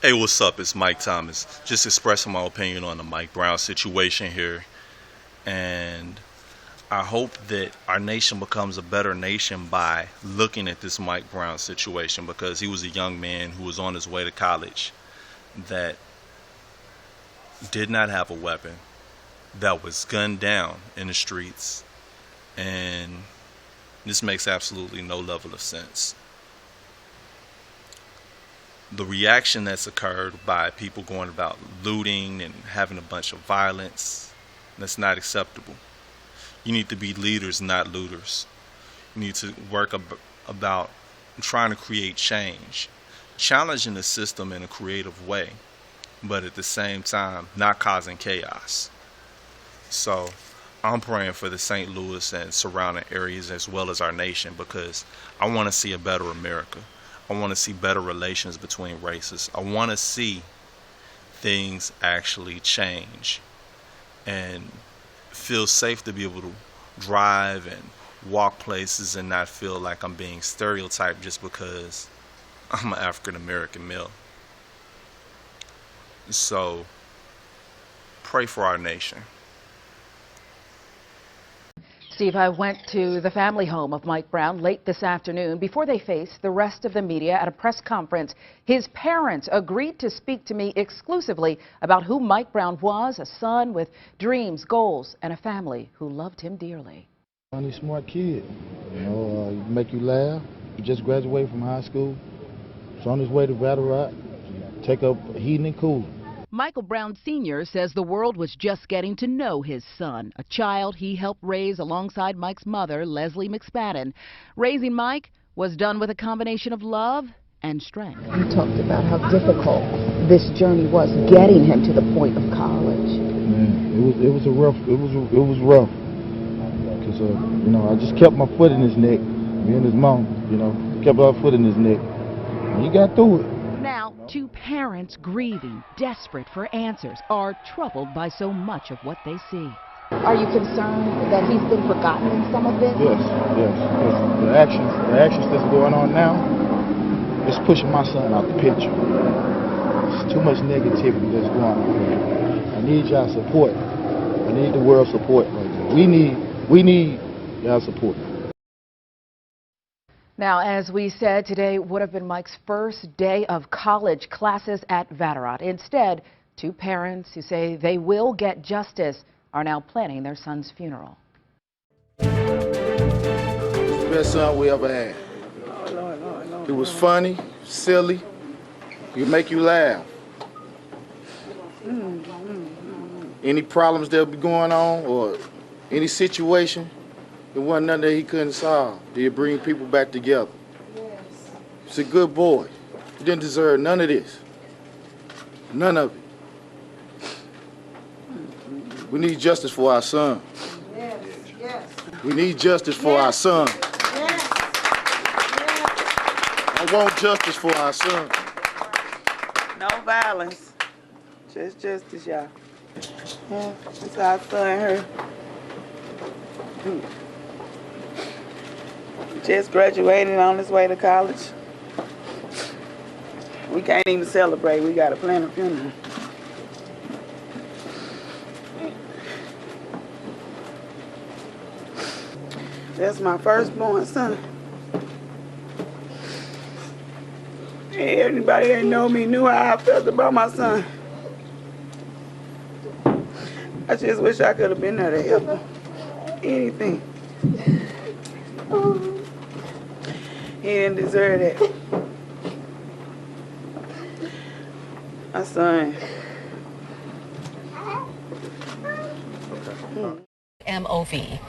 Hey, what's up? It's Mike Thomas. Just expressing my opinion on the Mike Brown situation here. And I hope that our nation becomes a better nation by looking at this Mike Brown situation, because he was a young man who was on his way to college that did not have a weapon, that was gunned down in the streets. And this makes absolutely no level of sense. The reaction that's occurred by people going about looting and having a bunch of violence, that's not acceptable. You need to be leaders, not looters. You need to work about trying to create change, challenging the system in a creative way, but at the same time not causing chaos. So I'm praying for the St. Louis and surrounding areas as well as our nation, because I want to see a better America. I want to see better relations between races. I want to see things actually change and feel safe to be able to drive and walk places and not feel like I'm being stereotyped just because I'm an African American male. So pray for our nation. Steve, I went to the family home of Mike Brown late this afternoon before they faced the rest of the media at a press conference. His parents agreed to speak to me exclusively about who Mike Brown was, a son with dreams, goals, and a family who loved him dearly. Funny, smart kid. Make you laugh. He just graduated from high school. He's on his way to Battle Rock. Take up heating and cooling. Michael Brown Sr. says the world was just getting to know his son, a child he helped raise alongside Mike's mother, Leslie McSpadden. Raising Mike was done with a combination of love and strength. You talked about how difficult this journey was, getting him to the point of college. Man, it was rough, because I just kept my foot in his neck. Me and his mom, kept our foot in his neck, and he got through it. Now, two parents grieving, desperate for answers, are troubled by so much of what they see. Are you concerned that he's been forgotten in some of this? Yes. The actions that's going on now, it's pushing my son out the picture. It's too much negativity that's going on. I need y'all support. I need the world support right now. We need y'all support. Now, as we said, today would have been Mike's first day of college classes at Vatterott. Instead, two parents who say they will get justice are now planning their son's funeral. It's the best son we ever had. It was funny, silly, he'd make you laugh. Any problems that would be going on or any situation, it wasn't nothing that he couldn't solve. He'd bring people back together. He's a good boy. He didn't deserve none of this. None of it. We need justice for our son. Yes. We need justice for our son. Yes. I want justice for our son. No violence. Just justice, y'all. Yeah, it's our son here. Just graduated on his way to college. We can't even celebrate. We got to plan a funeral. That's my firstborn son. Anybody that know me knew how I felt about my son. I just wish I could have been there to help him. Anything. He didn't deserve that. My son. MOV.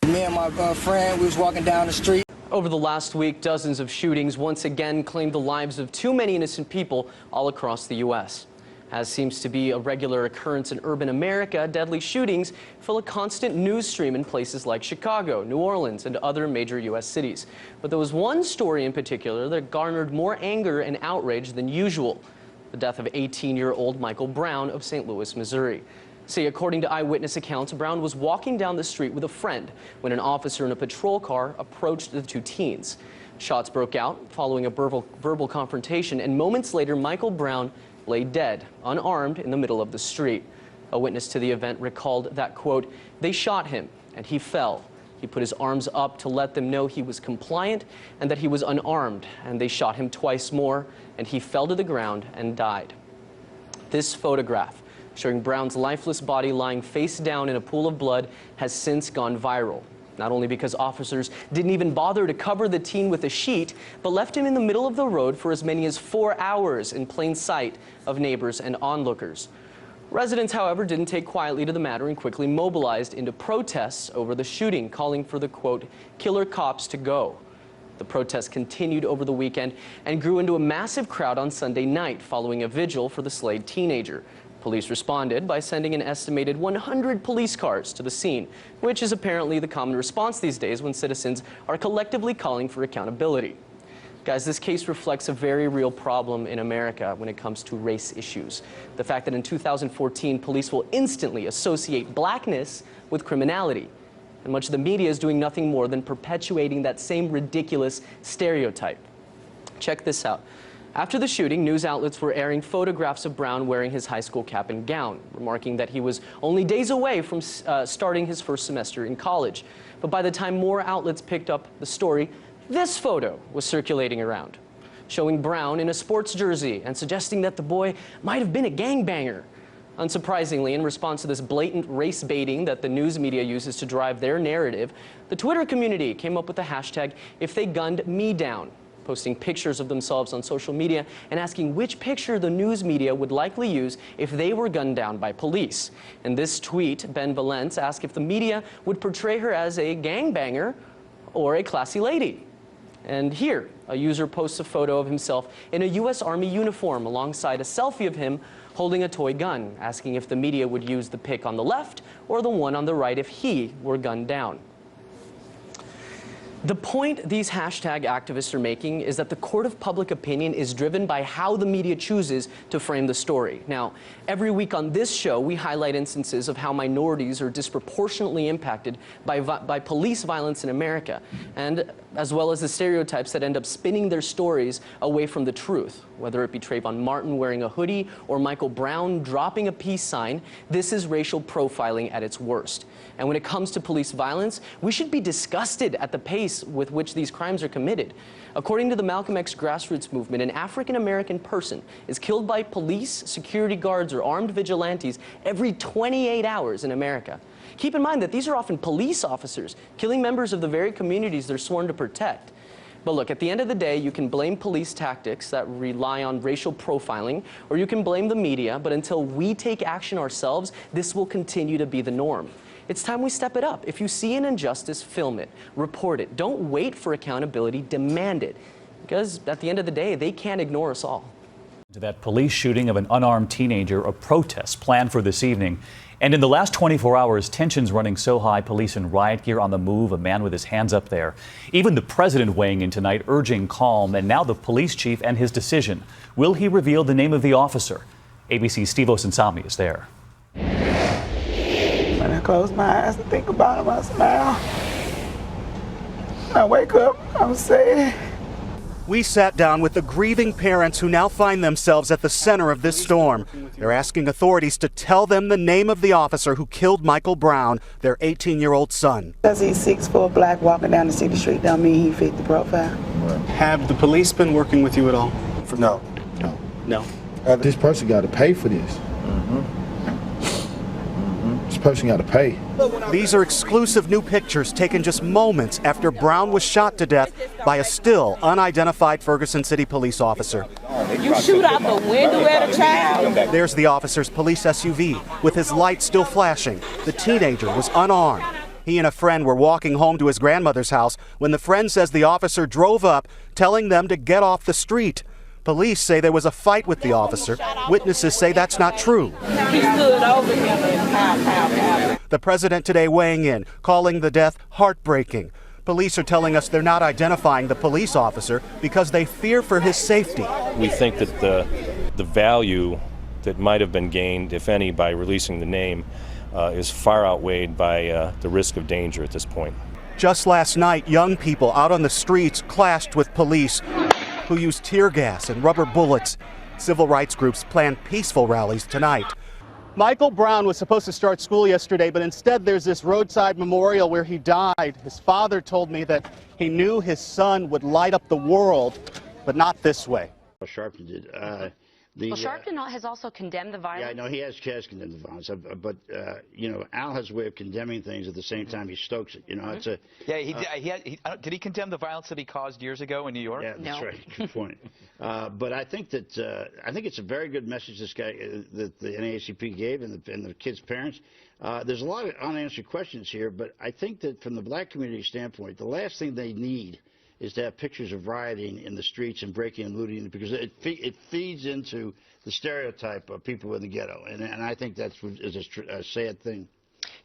Me and my friend, we was walking down the street. Over the last week, dozens of shootings once again claimed the lives of too many innocent people all across the U.S. As seems to be a regular occurrence in urban America, deadly shootings fill a constant news stream in places like Chicago, New Orleans, and other major U.S. cities. But there was one story in particular that garnered more anger and outrage than usual: the death of 18-year-old Michael Brown of St. Louis, Missouri. See, according to eyewitness accounts, Brown was walking down the street with a friend when an officer in a patrol car approached the two teens. Shots broke out following a verbal confrontation, and moments later, Michael Brown lay dead, unarmed, in the middle of the street. A witness to the event recalled that, quote, "They shot him and he fell. He put his arms up to let them know he was compliant and that he was unarmed, and they shot him twice more, and he fell to the ground and died." This photograph, showing Brown's lifeless body lying face down in a pool of blood, has since gone viral. Not only because officers didn't even bother to cover the teen with a sheet, but left him in the middle of the road for as many as 4 hours in plain sight of neighbors and onlookers. Residents, however, didn't take quietly to the matter and quickly mobilized into protests over the shooting, calling for the, quote, "killer cops to go." The protests continued over the weekend and grew into a massive crowd on Sunday night following a vigil for the slayed teenager. Police responded by sending an estimated 100 police cars to the scene, which is apparently the common response these days when citizens are collectively calling for accountability. Guys, this case reflects a very real problem in America when it comes to race issues. The fact that in 2014, police will instantly associate blackness with criminality. And much of the media is doing nothing more than perpetuating that same ridiculous stereotype. Check this out. After the shooting, news outlets were airing photographs of Brown wearing his high school cap and gown, remarking that he was only days away from starting his first semester in college. But by the time more outlets picked up the story, this photo was circulating around, showing Brown in a sports jersey and suggesting that the boy might have been a gangbanger. Unsurprisingly, in response to this blatant race baiting that the news media uses to drive their narrative, the Twitter community came up with the hashtag #IfTheyGunnedMeDown, posting pictures of themselves on social media and asking which picture the news media would likely use if they were gunned down by police. In this tweet, Ben Valence asked if the media would portray her as a gangbanger or a classy lady. And here, a user posts a photo of himself in a U.S. Army uniform alongside a selfie of him holding a toy gun, asking if the media would use the pic on the left or the one on the right if he were gunned down. The point these hashtag activists are making is that the court of public opinion is driven by how the media chooses to frame the story. Now, every week on this show, we highlight instances of how minorities are disproportionately impacted by police violence in America, and as well as the stereotypes that end up spinning their stories away from the truth. Whether it be Trayvon Martin wearing a hoodie or Michael Brown dropping a peace sign, this is racial profiling at its worst. And when it comes to police violence, we should be disgusted at the pace with which these crimes are committed. According to the Malcolm X grassroots movement, an African-American person is killed by police, security guards, or armed vigilantes every 28 hours in America. Keep in mind that these are often police officers killing members of the very communities they're sworn to protect. But look, at the end of the day, you can blame police tactics that rely on racial profiling, or you can blame the media, but until we take action ourselves, this will continue to be the norm. It's time we step it up. If you see an injustice, film it, report it. Don't wait for accountability, demand it. Because at the end of the day, they can't ignore us all. To that police shooting of an unarmed teenager, a protest planned for this evening. And in the last 24 hours, tensions running so high, police in riot gear on the move, a man with his hands up there. Even the president weighing in tonight, urging calm, and now the police chief and his decision. Will he reveal the name of the officer? ABC's Steve Osensami is there. When I close my eyes and think about him, I smile. I wake up, I'm sad. We sat down with the grieving parents who now find themselves at the center of this storm. They're asking authorities to tell them the name of the officer who killed Michael Brown, their 18-year-old son. Because he's 6'4", black, walking down the city street don't mean he fit the profile. Have the police been working with you at all? No. No. This person got to pay for this. This person got to pay. These are exclusive new pictures taken just moments after Brown was shot to death by a still unidentified Ferguson City police officer. You shoot out the window at a child? There's the officer's police SUV with his light still flashing. The teenager was unarmed. He and a friend were walking home to his grandmother's house when the friend says the officer drove up, telling them to get off the street. Police say there was a fight with the officer. Witnesses say that's not true. He stood over him and pow. The president today weighing in, calling the death heartbreaking. Police are telling us they're not identifying the police officer because they fear for his safety. We think that the value that might have been gained, if any, by releasing the name is far outweighed by the risk of danger at this point. Just last night, young people out on the streets clashed with police who used tear gas and rubber bullets. Civil rights groups planned peaceful rallies tonight. Michael Brown was supposed to start school yesterday, but instead there's this roadside memorial where he died. His father told me that he knew his son would light up the world, but not this way. Sharpton did. Sharpton has also condemned the violence. Yeah, no, he has condemned the violence. But you know, Al has a way of condemning things at the same time he stokes it. You know, it's a. Yeah, did he condemn the violence that he caused years ago in New York? Yeah, that's right. Good point. But I think that I think it's a very good message this guy that the NAACP gave and the kids' parents. There's a lot of unanswered questions here, but I think that from the black community standpoint, the last thing they need is to have pictures of rioting in the streets and breaking and looting, because it feeds into the stereotype of people in the ghetto, and I think that's a sad thing.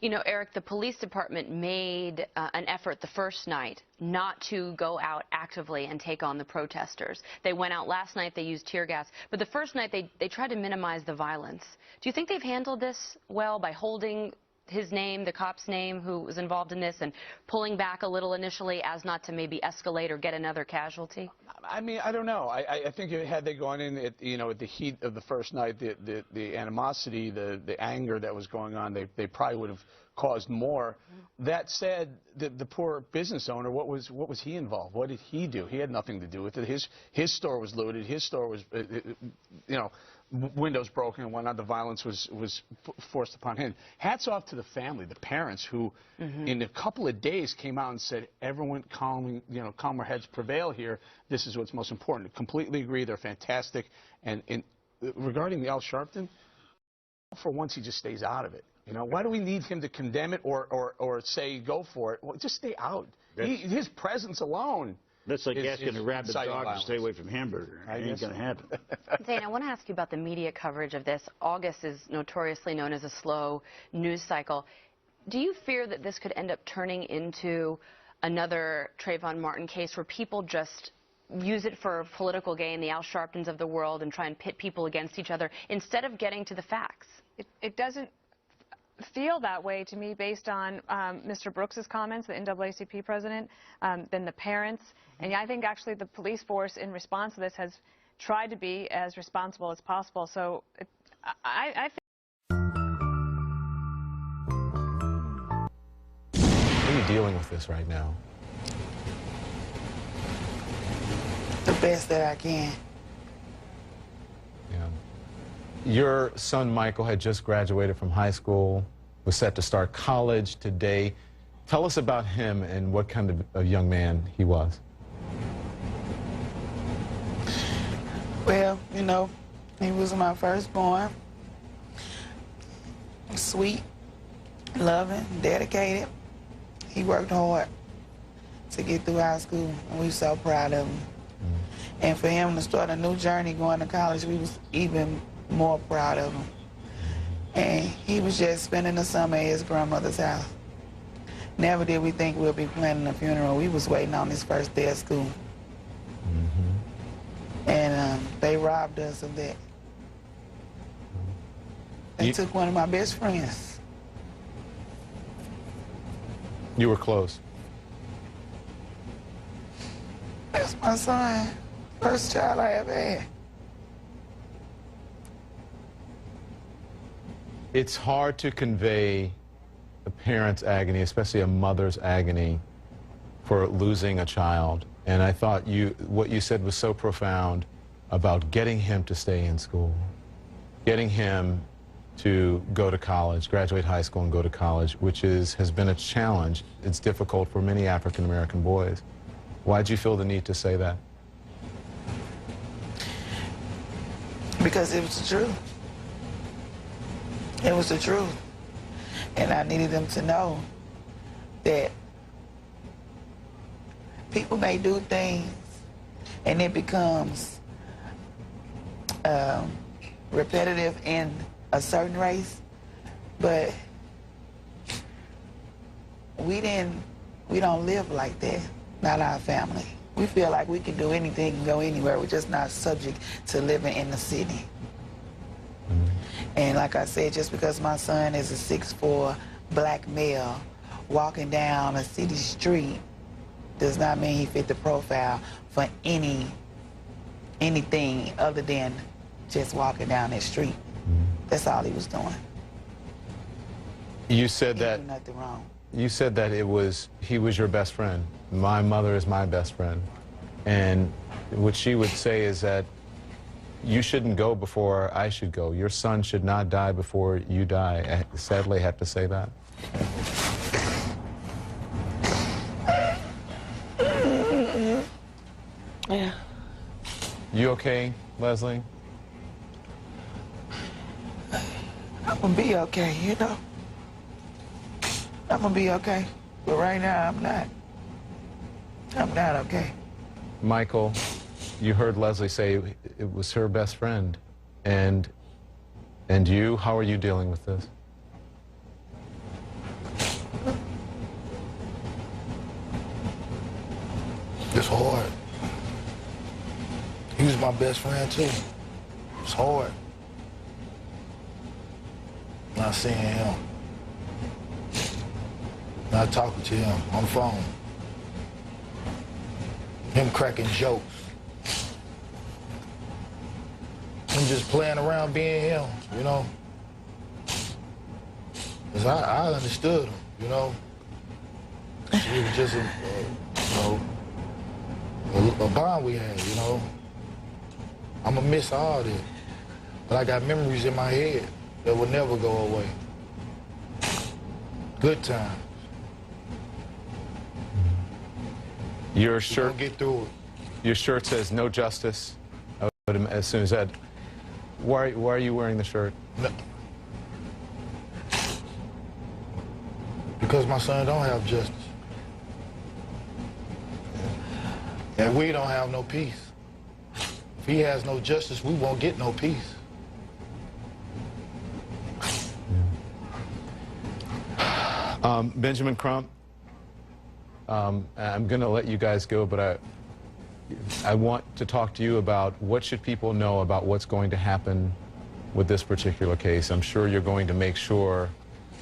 You know, Eric, the police department made an effort the first night not to go out actively and take on the protesters. They went out last night, they used tear gas, but the first night they tried to minimize the violence. Do you think they've handled this well by holding his name, the cop's name who was involved in this, and pulling back a little initially as not to maybe escalate or get another casualty? I mean, I don't know. I think had they gone in at, you know, at the heat of the first night, the animosity, the anger that was going on, they probably would have caused more. That said, the poor business owner, what was he involved? What did he do? He had nothing to do with it. His store was looted. His store was, you know, windows broken and whatnot. The violence was forced upon him. Hats off to the family, the parents, who in a couple of days came out and said, everyone calmer heads prevail here. This is what's most important. Completely agree. They're fantastic. And regarding the Al Sharpton, for once he just stays out of it. You know, why do we need him to condemn it or say go for it? Well, just stay out. His presence alone. That's like asking a rabid dog to stay away from hamburger. It ain't going to happen. Zane, I want to ask you about the media coverage of this. August is notoriously known as a slow news cycle. Do you fear that this could end up turning into another Trayvon Martin case where people just use it for political gain, the Al Sharptons of the world, and try and pit people against each other instead of getting to the facts? It doesn't feel that way to me based on Mr. Brooks's comments, the NAACP president, then the parents. And I think actually the police force in response to this has tried to be as responsible as possible. So I think. How are you dealing with this right now? The best that I can. Yeah. Your son Michael had just graduated from high school, was set to start college today. Tell us about him and what kind of a young man he was. Well, you know, he was my firstborn. Sweet, loving, dedicated. He worked hard to get through high school, and we were so proud of him. And for him to start a new journey going to college, we was even more proud of him. And he was just spending the summer at his grandmother's house. Never did we think we'd be planning a funeral. We was waiting on his first day of school. And they robbed us of that. They took one of my best friends. You were close. That's my son. First child I ever had. It's hard to convey a parent's agony, especially a mother's agony, for losing a child. And I thought what you said was so profound about getting him to stay in school, getting him to go to college, graduate high school and go to college, which has been a challenge. It's difficult for many African-American boys. Why did you feel the need to say that? Because it was the truth. It was the truth. And I needed them to know that people may do things and it becomes repetitive in a certain race, but we don't live like that, not our family. We feel like we can do anything and go anywhere. We're just not subject to living in the city. And like I said, just because my son is a 6'4" black male, walking down a city street does not mean he fit the profile for anything other than just walking down that street. That's all he was doing. You said He that did nothing wrong. you said that he was your best friend. My mother is my best friend. And what she would say is that you shouldn't go before I should go. Your son should not die before you die. I sadly have to say that. Yeah. You okay, Leslie? I'm gonna be okay, you know. I'm gonna be okay. But right now, I'm not. I'm not okay. Michael, you heard Leslie say it was her best friend. And you, how are you dealing with this? It's hard. He was my best friend too. It's hard. Not seeing him. Not talking to him on the phone. Him cracking jokes. Him just playing around being him, you know? Because I understood him, you know? It was just a bond we had, you know? I'm gonna miss all this. But I got memories in my head that will never go away. Good times. Your shirt, get through it. Your shirt says no justice. I would, as soon as that. Why are you wearing the shirt? No. Because my son don't have justice. And we don't have no peace. If he has no justice, we won't get no peace. Benjamin Crump, I'm going to let you guys go, but I want to talk to you about what should people know about what's going to happen with this particular case. I'm sure you're going to make sure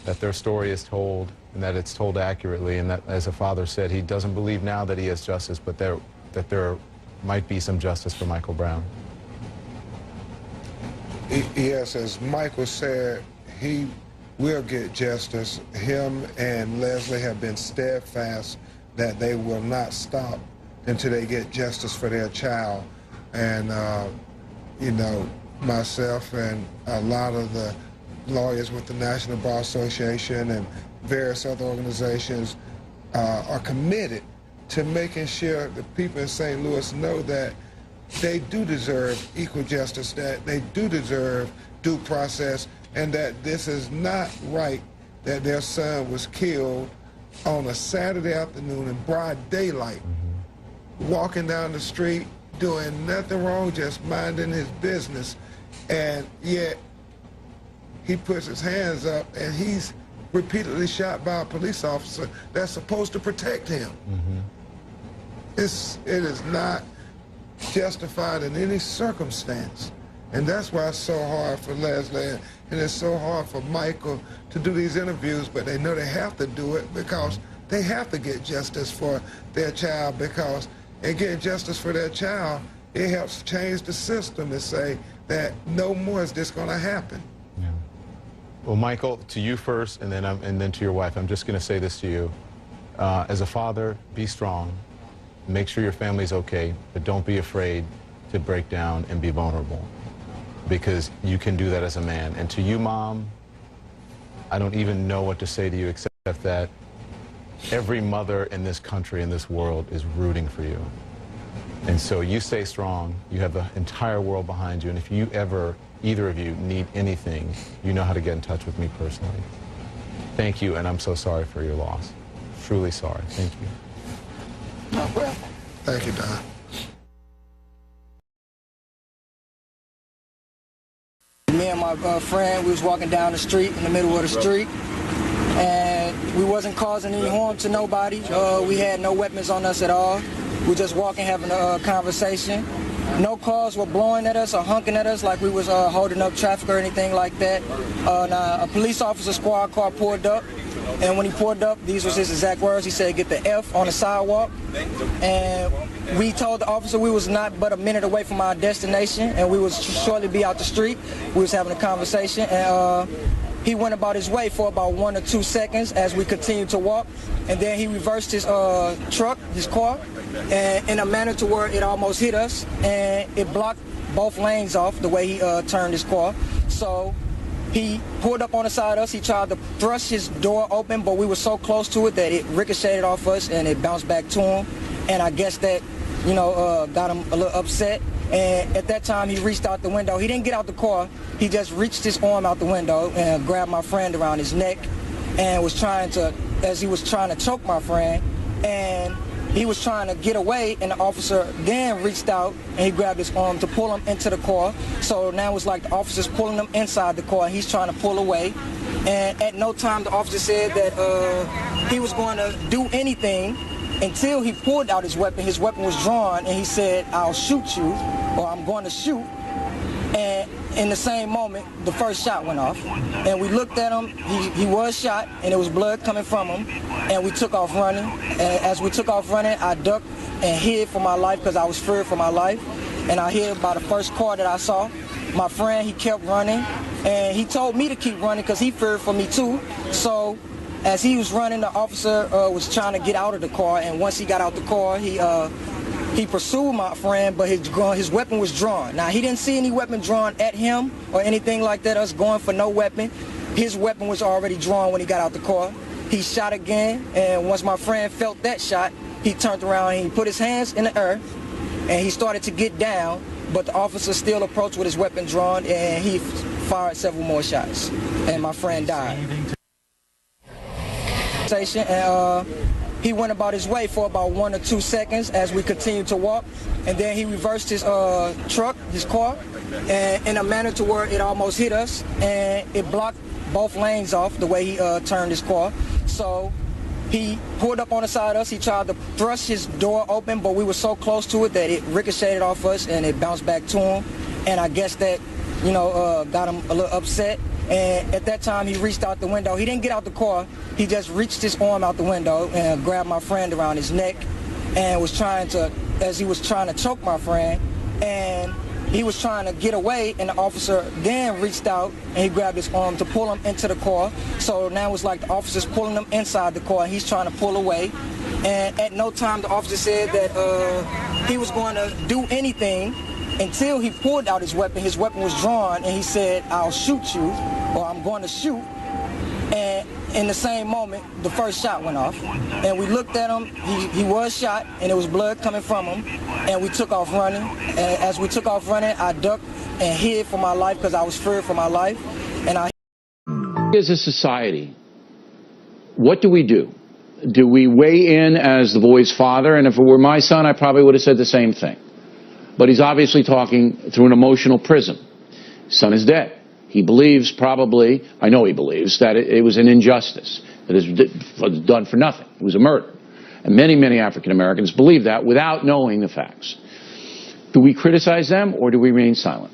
that their story is told and that it's told accurately, and that, as a father said, he doesn't believe now that he has justice, but that there might be some justice for Michael Brown. Yes, as Michael said, he will get justice. Him and Leslie have been steadfast that they will not stop until they get justice for their child. And, you know, myself and a lot of the lawyers with the National Bar Association and various other organizations are committed to making sure the people in St. Louis know that they do deserve equal justice, that they do deserve due process, and that this is not right that their son was killed on a Saturday afternoon in broad daylight, walking down the street, doing nothing wrong, just minding his business, and yet he puts his hands up and he's repeatedly shot by a police officer that's supposed to protect him. It is not justified in any circumstance. And that's why it's so hard for Leslie and it's so hard for Michael to do these interviews, but they know they have to do it because they have to get justice for their child, because in getting justice for their child, it helps change the system to say that no more is this going to happen. Yeah. Well, Michael, to you first, and then to your wife, I'm just going to say this to you. As a father, be strong. Make sure your family's okay, but don't be afraid to break down and be vulnerable, because you can do that as a man. And to you, Mom, I don't even know what to say to you except that every mother in this country, in this world, is rooting for you. And so you stay strong. You have the entire world behind you. And if you ever, either of you, need anything, you know how to get in touch with me personally. Thank you, and I'm so sorry for your loss. Truly sorry. Thank you. No problem. Thank you, Don. Me and my friend, we was walking down the street, in the middle of the street, and we wasn't causing any harm to nobody. We had no weapons on us at all. We just walking, having a conversation. No cars were blowing at us or honking at us like we was holding up traffic or anything like that. Now, a police officer squad car pulled up. And when he pulled up, these was his exact words. He said, "Get the F on the sidewalk." And we told the officer we was not but a minute away from our destination, and we would shortly be out the street. We was having a conversation, and he went about his way for about 1 or 2 seconds as we continued to walk, and then he reversed his truck, his car, and in a manner to where it almost hit us, and it blocked both lanes off the way he turned his car. So he pulled up on the side of us. He tried to thrust his door open, but we were so close to it that it ricocheted off us and it bounced back to him. And I guess that, got him a little upset. And at that time, he reached out the window. He didn't get out the car. He just reached his arm out the window and grabbed my friend around his neck and was trying to, as he was trying to choke my friend, and he was trying to get away, and the officer then reached out and he grabbed his arm to pull him into the car. So now it's like the officer's pulling him inside the car and he's trying to pull away. And at no time the officer said that he was going to do anything until he pulled out his weapon. His weapon was drawn and he said, "I'll shoot you," or "I'm going to shoot." And in the same moment, the first shot went off. And we looked at him, he was shot, and there was blood coming from him. And we took off running. And as we took off running, I ducked and hid for my life because I was feared for my life. And I hid by the first car that I saw. My friend, he kept running. And he told me to keep running because he feared for me too. So as he was running, the officer was trying to get out of the car. And once he got out the car, he pursued my friend, but his weapon was drawn. Now, he didn't see any weapon drawn at him or anything like that, us going for no weapon. His weapon was already drawn when he got out the car. He shot again, and once my friend felt that shot, he turned around and he put his hands in the air, and he started to get down, but the officer still approached with his weapon drawn, and he fired several more shots, and my friend died. And he went about his way for about 1 or 2 seconds as we continued to walk, and then he reversed his truck, his car, and in a manner to where it almost hit us, and it blocked both lanes off the way he turned his car. So he pulled up on the side of us. He tried to thrust his door open, but we were so close to it that it ricocheted off us and it bounced back to him. And I guess that, got him a little upset. And at that time, he reached out the window. He didn't get out the car. He just reached his arm out the window and grabbed my friend around his neck and was trying to, as he was trying to choke my friend, and he was trying to get away, and the officer then reached out and he grabbed his arm to pull him into the car. So now it's like the officer's pulling him inside the car and he's trying to pull away. And at no time the officer said that he was going to do anything until he pulled out his weapon. His weapon was drawn and he said, "I'll shoot you," or "I'm going to shoot." And in the same moment, the first shot went off. And we looked at him, he was shot, and there was blood coming from him. And we took off running. And as we took off running, I ducked and hid for my life because I was feared for my life. And as a society, what do? Do we weigh in as the boy's father? And if it were my son, I probably would have said the same thing. But he's obviously talking through an emotional prism. His son is dead. He believes probably, I know he believes, that it was an injustice, that it was done for nothing. It was a murder. And many, many African Americans believe that without knowing the facts. Do we criticize them or do we remain silent?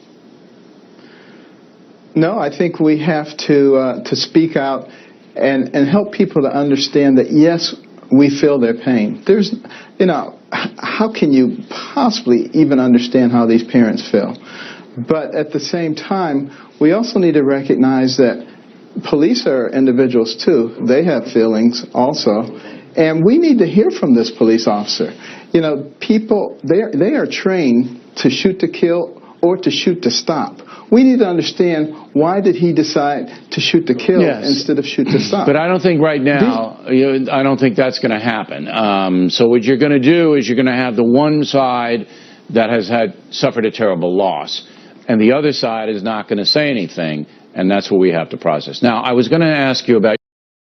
No, I think we have to speak out and help people to understand that, yes, we feel their pain. There's, how can you possibly even understand how these parents feel? But at the same time, we also need to recognize that police are individuals too. They have feelings also. And we need to hear from this police officer. People, they are trained to shoot to kill or to shoot to stop. We need to understand, why did he decide to shoot to kill instead of shoot to stop? But I don't think right now, I don't think that's going to happen. So what you're going to do is you're going to have the one side that has suffered a terrible loss, and the other side is not going to say anything, and that's what we have to process. Now, I was going to ask you about